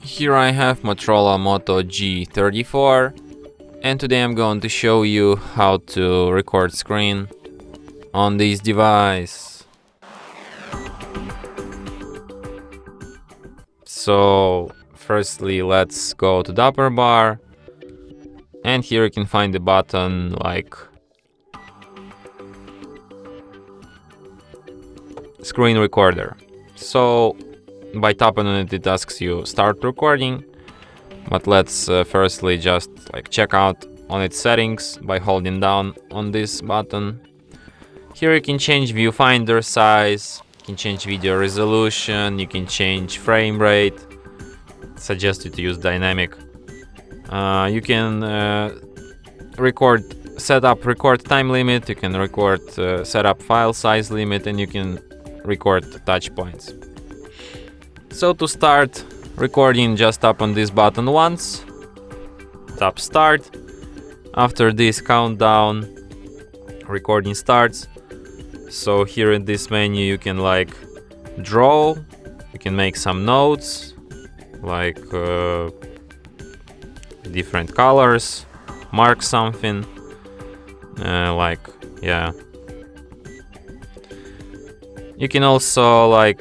Here I have Motorola Moto G34, and today I'm going to show you how to record screen on this device. So firstly, let's go to the upper bar, and here you can find the button like screen recorder. So by tapping on it, it asks you start recording, but let's firstly just check out on its settings by holding down on this button. Here you can change viewfinder size, you can change video resolution, you can change frame rate. Suggest you to use dynamic. You can set up record time limit, you can set up file size limit, and you can record touch points. So to start recording, just tap on this button once, tap start. After this countdown, recording starts. So here in this menu you can draw, you can make some notes different colors, mark something, You can also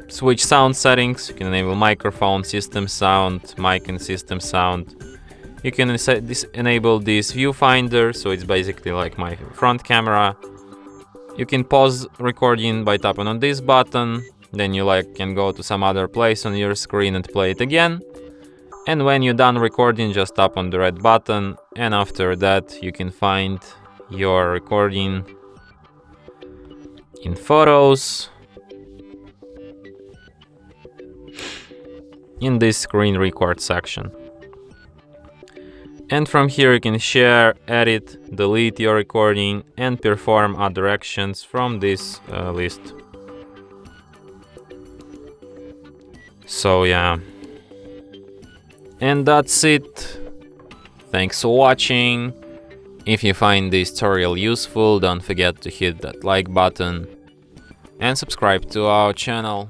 switch sound settings. You can enable microphone, system sound, mic and system sound. You can enable this viewfinder, so it's basically like my front camera. You can pause recording by tapping on this button. Then you can go to some other place on your screen and play it again. And when you're done recording, just tap on the red button, and after that you can find your recording in Photos, in this screen record section. And from here you can share, edit, delete your recording, and perform other actions from this list. So yeah, and that's it. Thanks for watching. If you find this tutorial useful, don't forget to hit that like button and subscribe to our channel.